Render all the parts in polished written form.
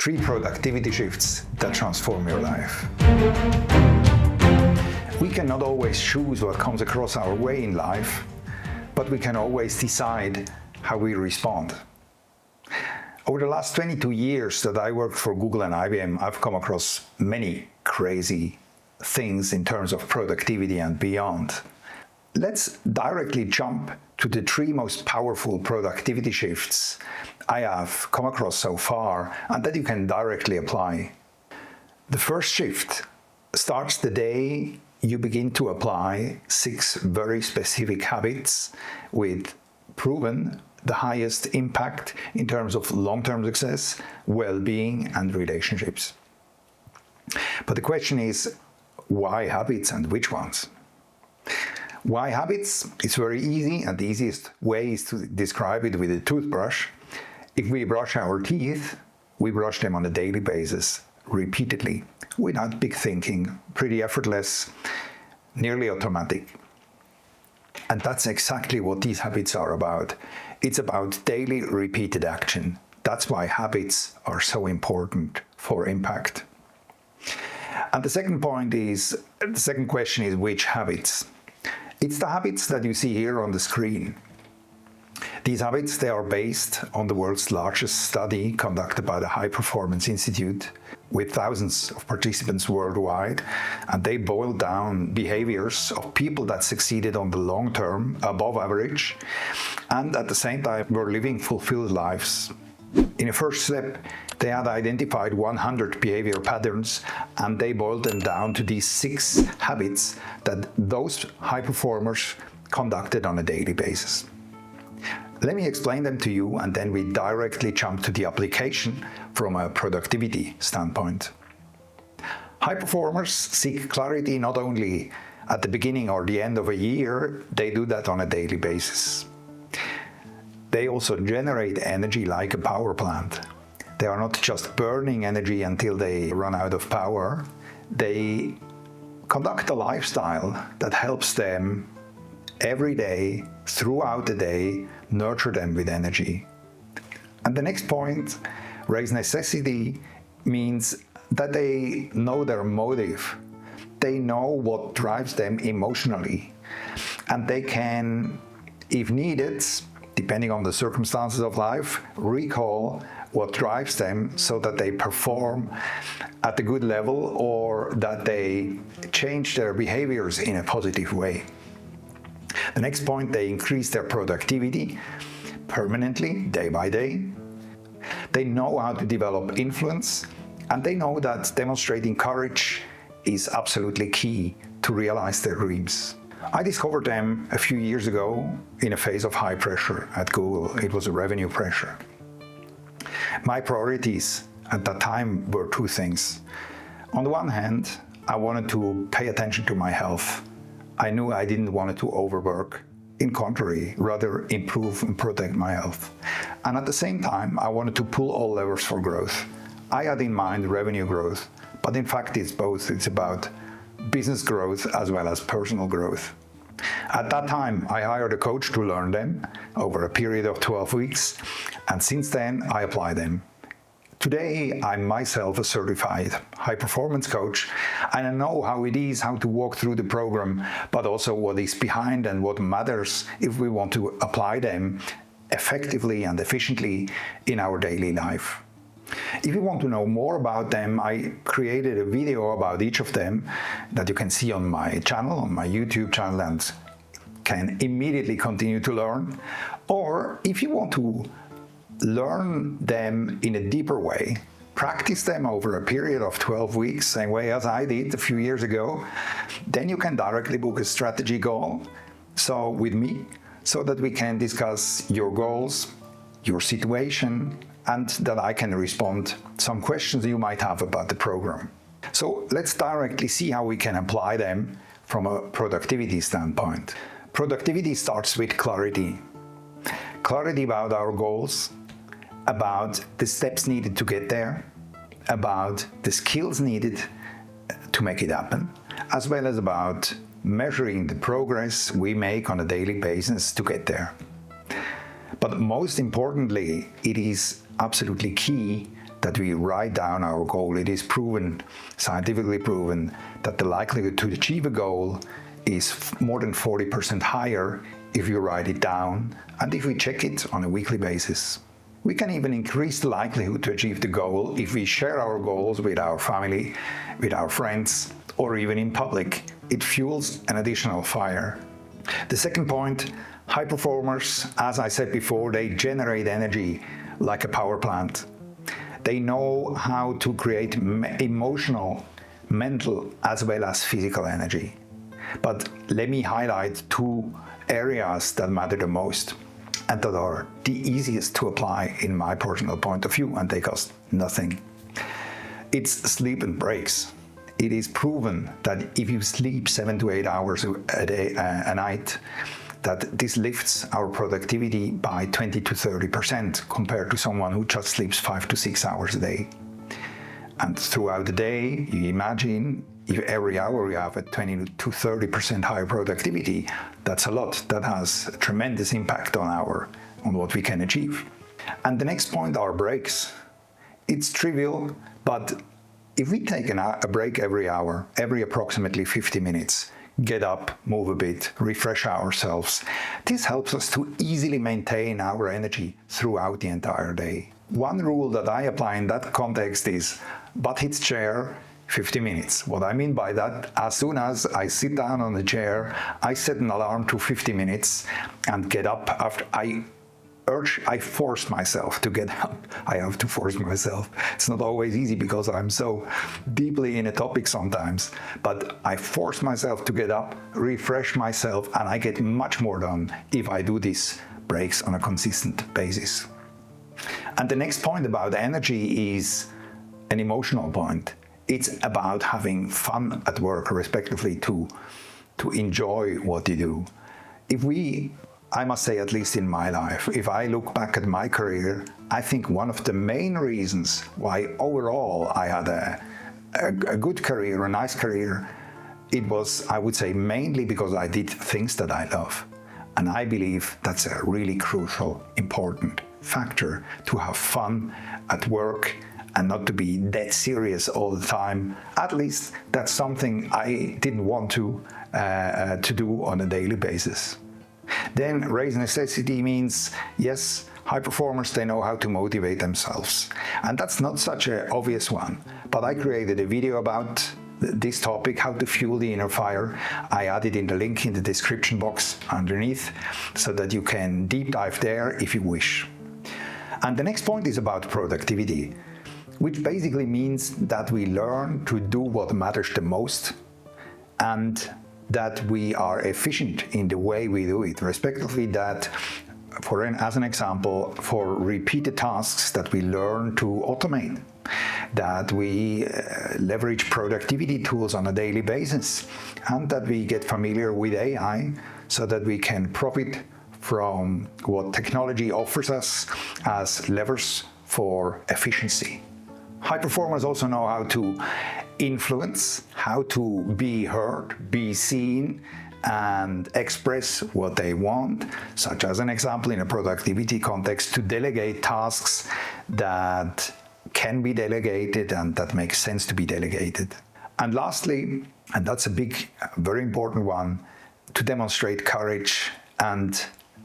3 productivity shifts that transform your life. We cannot always choose what comes across our way in life, but we can always decide how we respond. Over the last 22 years that I worked for Google and IBM, I've come across many crazy things in terms of productivity and beyond. Let's directly jump to the 3 most powerful productivity shifts I have come across so far and that you can directly apply. The first shift starts the day you begin to apply 6 very specific habits with proven the highest impact in terms of long-term success, well-being, and relationships. But the question is, why habits and which ones? Why habits? It's very easy, and the easiest way is to describe it with a toothbrush. If we brush our teeth, we brush them on a daily basis, repeatedly, without big thinking, pretty effortless, nearly automatic. And that's exactly what these habits are about. It's about daily repeated action. That's why habits are so important for impact. And the second question is which habits? It's the habits that you see here on the screen. These habits, they are based on the world's largest study conducted by the High Performance Institute with thousands of participants worldwide, and they boiled down behaviors of people that succeeded on the long term, above average, and at the same time were living fulfilled lives. In a first step, they had identified 100 behavior patterns, and they boiled them down to these 6 habits that those high performers conducted on a daily basis. Let me explain them to you, and then we directly jump to the application from a productivity standpoint. High performers seek clarity not only at the beginning or the end of a year, they do that on a daily basis. They also generate energy like a power plant. They are not just burning energy until they run out of power. They conduct a lifestyle that helps them every day, throughout the day, nurture them with energy. And the next point, raise necessity, means that they know their motive. They know what drives them emotionally. And they can, if needed, depending on the circumstances of life, recall what drives them so that they perform at a good level or that they change their behaviors in a positive way. The next point, they increase their productivity permanently, day by day. They know how to develop influence, and they know that demonstrating courage is absolutely key to realize their dreams. I discovered them a few years ago in a phase of high pressure at Google. It was a revenue pressure. My priorities at that time were 2 things. On the one hand, I wanted to pay attention to my health. I knew I didn't want to overwork. In contrary, rather improve and protect my health. And at the same time, I wanted to pull all levers for growth. I had in mind revenue growth, but in fact it's both. It's about business growth as well as personal growth. At that time, I hired a coach to learn them over a period of 12 weeks, and since then I apply them. Today, I'm myself a certified high-performance coach, and I know how it is, how to walk through the program, but also what is behind and what matters if we want to apply them effectively and efficiently in our daily life. If you want to know more about them, I created a video about each of them that you can see on my channel, on my YouTube channel, and can immediately continue to learn. Or if you want to learn them in a deeper way, practice them over a period of 12 weeks, same way as I did a few years ago, then you can directly book a strategy call with me, so that we can discuss your goals, your situation, and that I can respond some questions you might have about the program. So let's directly see how we can apply them from a productivity standpoint. Productivity starts with clarity. Clarity about our goals, about the steps needed to get there, about the skills needed to make it happen, as well as about measuring the progress we make on a daily basis to get there. But most importantly, it is absolutely key that we write down our goal, it is proven, scientifically proven, that the likelihood to achieve a goal is more than 40% higher if you write it down and if we check it on a weekly basis. We can even increase the likelihood to achieve the goal if we share our goals with our family, with our friends, or even in public. It fuels an additional fire. The second point, high performers, as I said before, they generate energy like a power plant. They know how to create emotional, mental, as well as physical energy. But let me highlight two areas that matter the most and that are the easiest to apply in my personal point of view, and they cost nothing. It's sleep and breaks. It is proven that if you sleep 7 to 8 hours a night, that this lifts our productivity by 20 to 30% compared to someone who just sleeps 5 to 6 hours a day. And throughout the day, you imagine if every hour you have a 20 to 30% higher productivity, that's a lot. That has a tremendous impact on what we can achieve. And the next point are breaks. It's trivial, but if we take a break every hour, every approximately 50 minutes, get up, move a bit, refresh ourselves, this helps us to easily maintain our energy throughout the entire day. One rule that I apply in that context is butt hits chair, 50 minutes. What I mean by that, as soon as I sit down on the chair, I set an alarm to 50 minutes and get up after I force myself to get up. I have to force myself. It's not always easy because I'm so deeply in a topic sometimes, but I force myself to get up, refresh myself, and I get much more done if I do these breaks on a consistent basis. And the next point about energy is an emotional point. It's about having fun at work, respectively, to enjoy what you do. I must say, at least in my life, if I look back at my career, I think one of the main reasons why overall I had a good career, a nice career, it was, I would say, mainly because I did things that I love. And I believe that's a really crucial, important factor, to have fun at work and not to be dead serious all the time. At least that's something I didn't want to do on a daily basis. Then raise necessity means, yes, high performers, they know how to motivate themselves. And that's not such an obvious one. But I created a video about this topic, how to fuel the inner fire. I added in the link in the description box underneath so that you can deep dive there if you wish. And the next point is about productivity, which basically means that we learn to do what matters the most and that we are efficient in the way we do it, respectively that, as an example, for repeated tasks that we learn to automate, that we leverage productivity tools on a daily basis, and that we get familiar with AI so that we can profit from what technology offers us as levers for efficiency. High performers also know how to influence, how to be heard, be seen, and express what they want, such as an example in a productivity context, to delegate tasks that can be delegated and that make sense to be delegated. And lastly, and that's a big, very important one, to demonstrate courage. And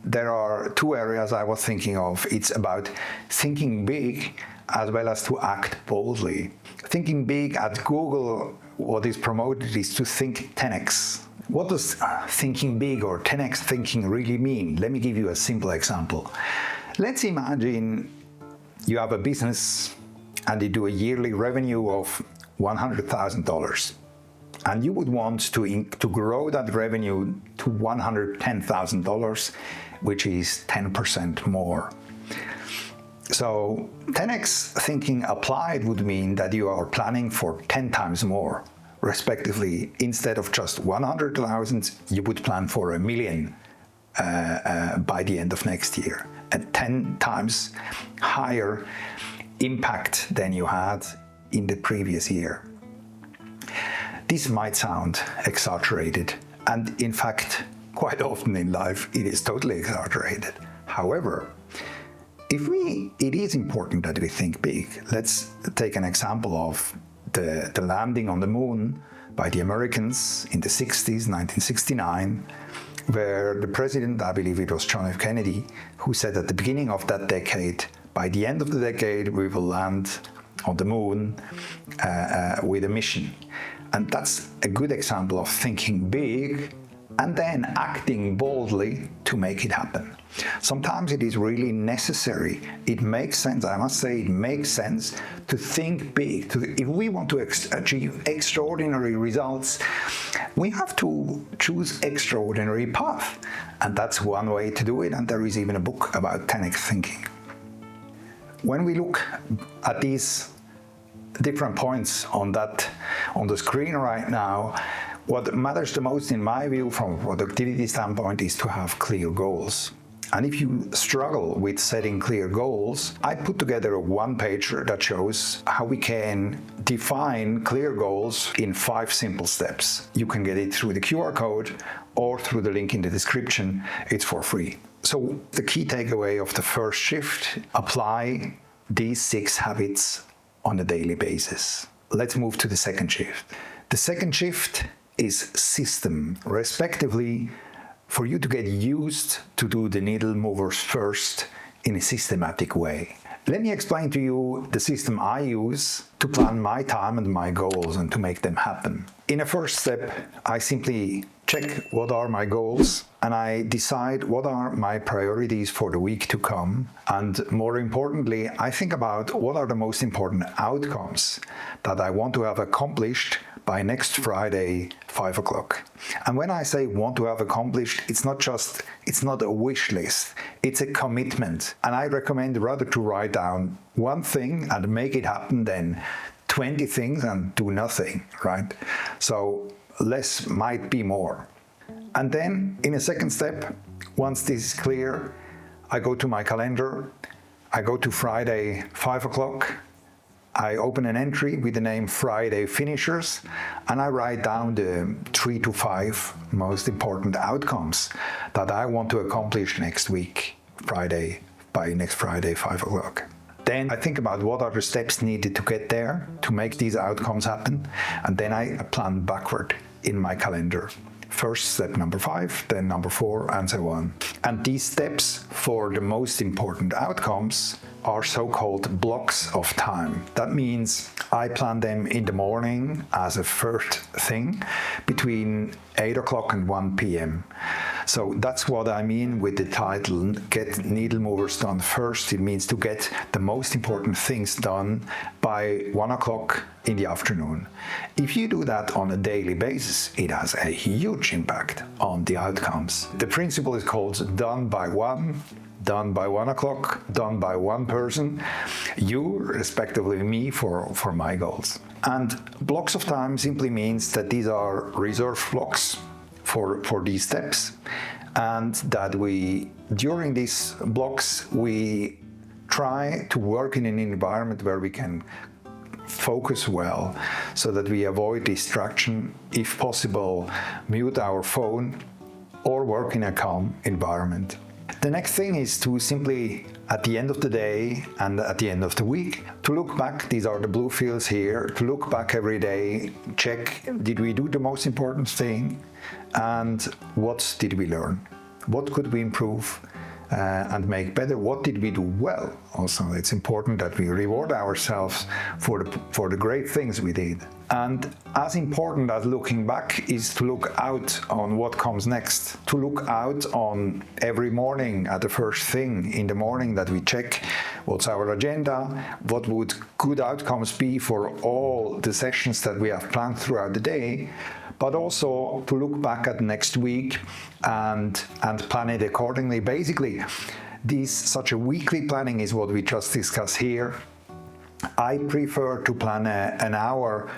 there are two areas I was thinking of. It's about thinking big as well as to act boldly. Thinking big at Google, what is promoted is to think 10x. What does thinking big or 10x thinking really mean? Let me give you a simple example. Let's imagine you have a business and you do a yearly revenue of $100,000. And you would want to grow that revenue to $110,000, which is 10% more. So 10x thinking applied would mean that you are planning for 10 times more. Respectively, instead of just 100,000, you would plan for 1 million by the end of next year. A 10 times higher impact than you had in the previous year. This might sound exaggerated, and in fact, quite often in life, it is totally exaggerated. However, It is important that we think big. Let's take an example of the landing on the moon by the Americans in the 60s, 1969, where the president, I believe it was John F. Kennedy, who said at the beginning of that decade, by the end of the decade, we will land on the moon with a mission. And that's a good example of thinking big and then acting boldly to make it happen. Sometimes it is really necessary. It makes sense, I must say, it makes sense to think big. If we want to achieve extraordinary results, we have to choose extraordinary path. And that's one way to do it, and there is even a book about 10x thinking. When we look at these different points on the screen right now, what matters the most in my view from a productivity standpoint is to have clear goals. And if you struggle with setting clear goals, I put together a one-pager that shows how we can define clear goals in 5 simple steps. You can get it through the QR code or through the link in the description. It's for free. So the key takeaway of the first shift: apply these 6 habits on a daily basis. Let's move to the second shift. The second shift is system, respectively, for you to get used to do the needle movers first in a systematic way. Let me explain to you the system I use to plan my time and my goals and to make them happen. In a first step, I simply check what are my goals and I decide what are my priorities for the week to come. And more importantly, I think about what are the most important outcomes that I want to have accomplished by next Friday, 5 o'clock. And when I say want to have accomplished, it's not a wish list, it's a commitment. And I recommend rather to write down one thing and make it happen than 20 things and do nothing, right? So less might be more. And then in a second step, once this is clear, I go to my calendar, I go to Friday, 5 o'clock, I open an entry with the name Friday Finishers, and I write down the 3 to 5 most important outcomes that I want to accomplish next week, by next Friday, 5 o'clock. Then I think about what are the steps needed to get there, to make these outcomes happen, and then I plan backward in my calendar. First step number 5, then number 4, and so on. And these steps for the most important outcomes are so-called blocks of time. That means I plan them in the morning as a first thing between 8 o'clock and 1 p.m. So that's what I mean with the title, Get Needle Movers Done First. It means to get the most important things done by 1 o'clock in the afternoon. If you do that on a daily basis, it has a huge impact on the outcomes. The principle is called done by 1, done by 1 o'clock, done by one person, you, respectively me, for my goals. And blocks of time simply means that these are reserved blocks for these steps, and that during these blocks, we try to work in an environment where we can focus well, so that we avoid distraction, if possible, mute our phone, or work in a calm environment. The next thing is to simply, at the end of the day and at the end of the week, to look back. These are the blue fields here. To look back every day, check, did we do the most important thing? And what did we learn? What could we improve and make better? What did we do well? Also, it's important that we reward ourselves for the great things we did. And as important as looking back is to look out on what comes next. To look out on every morning at the first thing in the morning that we check what's our agenda, what would good outcomes be for all the sessions that we have planned throughout the day, but also to look back at next week and plan it accordingly. Basically, such a weekly planning is what we just discussed here. I prefer to plan an hour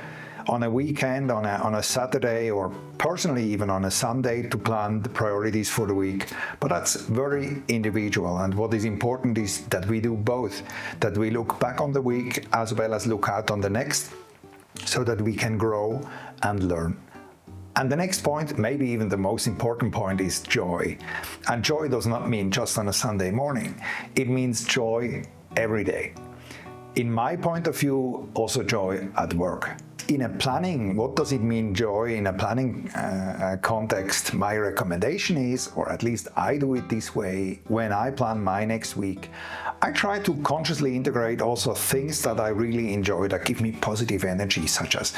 on a weekend, on a Saturday, or personally even on a Sunday, to plan the priorities for the week. But that's very individual, and what is important is that we do both, that we look back on the week as well as look out on the next, so that we can grow and learn. And the next point, maybe even the most important point, is joy. And joy does not mean just on a Sunday morning. It means joy every day. In my point of view, also joy at work. In a planning, what does it mean, joy, in a planning context? My recommendation is, or at least I do it this way, when I plan my next week, I try to consciously integrate also things that I really enjoy, that give me positive energy, such as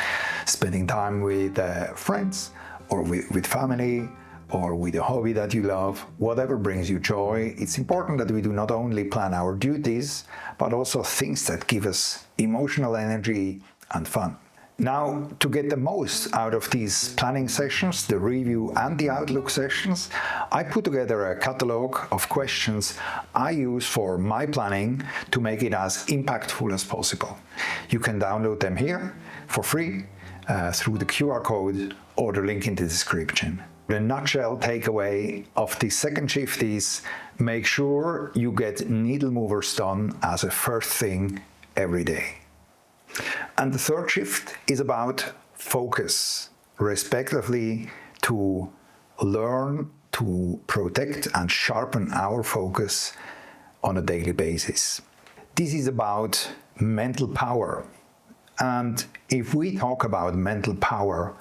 spending time with friends, or with family, or with a hobby that you love. Whatever brings you joy. It's important that we do not only plan our duties, but also things that give us emotional energy and fun. Now, to get the most out of these planning sessions, the review and the outlook sessions, I put together a catalog of questions I use for my planning to make it as impactful as possible. You can download them here for free through the QR code or the link in the description. The nutshell takeaway of the second shift is: make sure you get needle movers done as a first thing every day. And the third shift is about focus, respectively, to learn to protect and sharpen our focus on a daily basis. This is about mental power. And if we talk about mental power,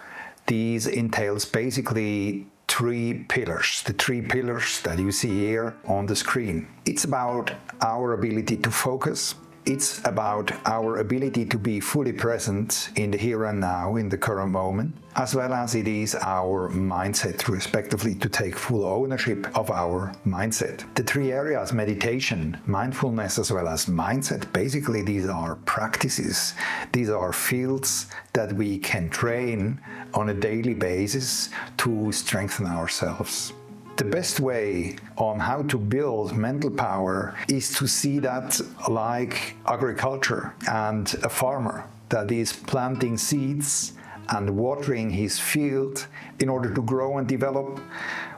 this entails basically three pillars, the three pillars that you see here on the screen. It's about our ability to focus. It's about our ability to be fully present in the here and now, in the current moment, as well as it is our mindset, respectively, to take full ownership of our mindset. The three areas, meditation, mindfulness, as well as mindset, basically these are practices. These are fields that we can train on a daily basis to strengthen ourselves. The best way on how to build mental power is to see that like agriculture and a farmer that is planting seeds and watering his field in order to grow and develop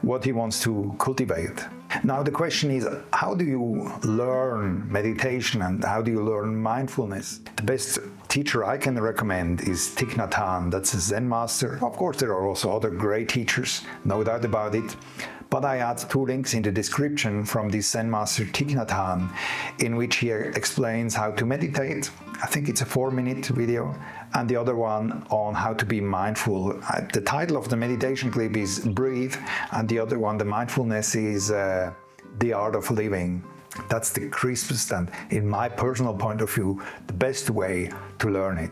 what he wants to cultivate. Now the question is, how do you learn meditation and how do you learn mindfulness? The best teacher I can recommend is Thich Nhat Hanh. That's a Zen master. Of course, there are also other great teachers, no doubt about it. But I add two links in the description from this Zen master Thich Nhat Hanh, in which he explains how to meditate. I think it's a 4-minute video, and the other one on how to be mindful. The title of the meditation clip is Breathe, and the other one, the mindfulness, is The Art of Living. That's the crispest and, in my personal point of view, the best way to learn it.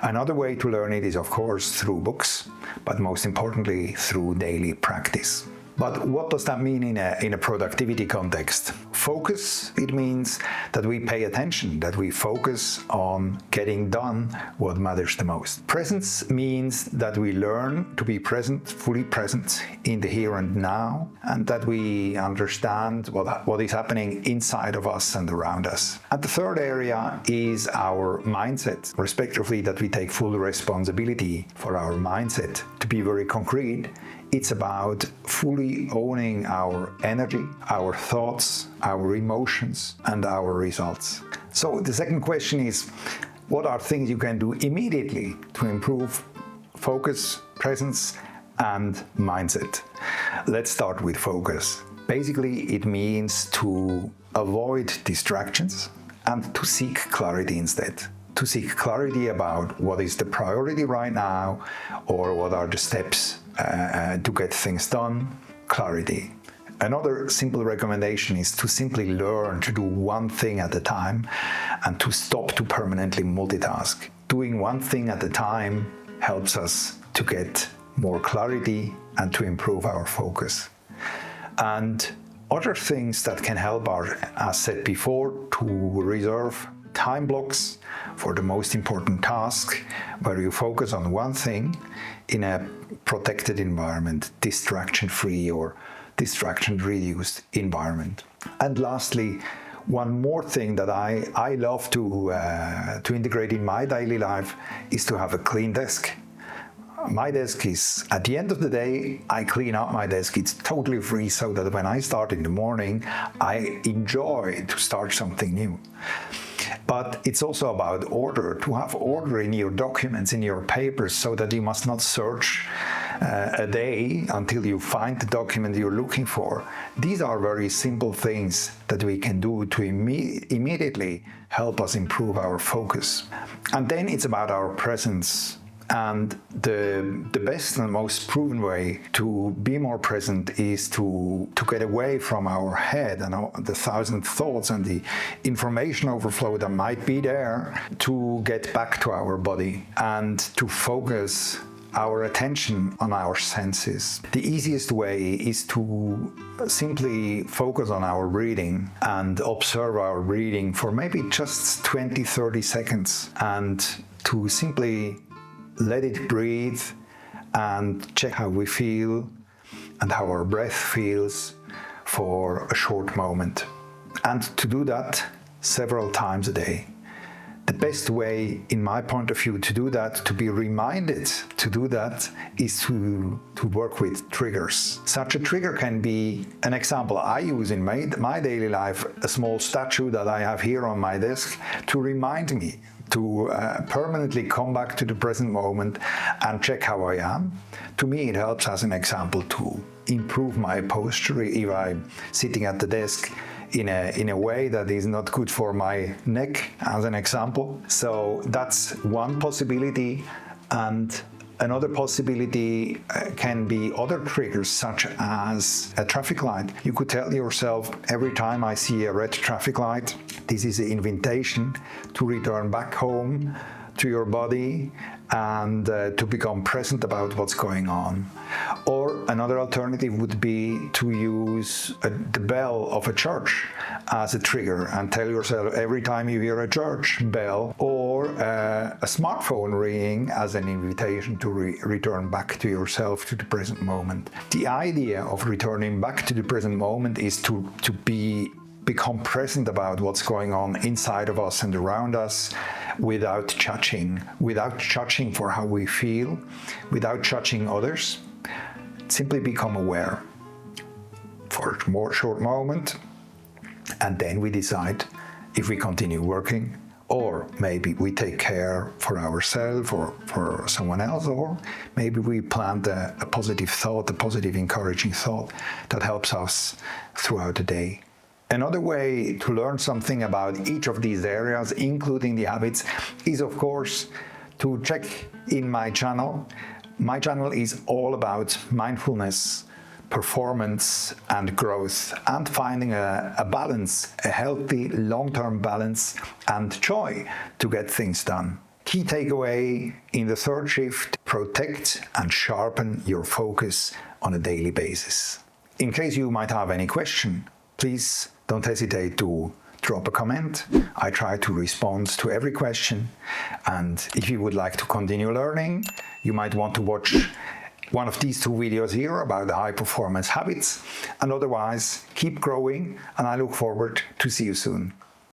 Another way to learn it is, of course, through books, but most importantly, through daily practice. But what does that mean in a productivity context? Focus, it means that we pay attention, that we focus on getting done what matters the most. Presence means that we learn to be present, fully present in the here and now, and that we understand what is happening inside of us and around us. And the third area is our mindset, respectively, that we take full responsibility for our mindset. To be very concrete, it's about fully owning our energy, our thoughts, our emotions, and our results. So the second question is, what are things you can do immediately to improve focus, presence, and mindset? Let's start with focus. Basically, it means to avoid distractions and to seek clarity instead. To seek clarity about what is the priority right now, or what are the steps to get things done. Clarity. Another simple recommendation is to simply learn to do one thing at a time and to stop to permanently multitask. Doing one thing at a time helps us to get more clarity and to improve our focus. And other things that can help are, as said before, to reserve time blocks for the most important task, where you focus on one thing in a protected environment, distraction-free or distraction-reduced environment. And lastly, one more thing that I love to integrate in my daily life is to have a clean desk. My desk is, at the end of the day, I clean up my desk. It's totally free, so that when I start in the morning, I enjoy to start something new. But it's also about order, to have order in your documents, in your papers, so that you must not search a day until you find the document you're looking for. These are very simple things that we can do to immediately help us improve our focus. And then it's about our presence. And the best and most proven way to be more present is to get away from our head and the thousand thoughts and the information overflow that might be there, to get back to our body and to focus our attention on our senses. The easiest way is to simply focus on our breathing and observe our breathing for maybe just 20-30 seconds, and to simply let it breathe and check how we feel and how our breath feels for a short moment. And to do that several times a day. The best way, in my point of view, to do that, to be reminded to do that, is to work with triggers. Such a trigger can be an example I use in my daily life, a small statue that I have here on my desk to remind me to permanently come back to the present moment and check how I am. To me, it helps as an example to improve my posture if I'm sitting at the desk in a way that is not good for my neck, as an example. So that's one possibility. And another possibility can be other triggers, such as a traffic light. You could tell yourself, every time I see a red traffic light, this is an invitation to return back home to your body and to become present about what's going on. Or another alternative would be to use the bell of a church as a trigger and tell yourself every time you hear a church bell, or a smartphone ringing as an invitation to return back to yourself, to the present moment. The idea of returning back to the present moment is to become present about what's going on inside of us and around us, without judging for how we feel, without judging others. Simply become aware for a more short moment, and then we decide if we continue working, or maybe we take care for ourselves or for someone else, or maybe we plant a positive thought, a positive encouraging thought that helps us throughout the day. Another way to learn something about each of these areas, including the habits, is of course to check in my channel. My channel is all about mindfulness, performance and growth, and finding a balance, a healthy long-term balance and joy to get things done. Key takeaway in the third shift: protect and sharpen your focus on a daily basis. In case you might have any question, please don't hesitate to drop a comment. I try to respond to every question. And if you would like to continue learning, you might want to watch one of these two videos here about the high performance habits. And otherwise, keep growing, and I look forward to see you soon.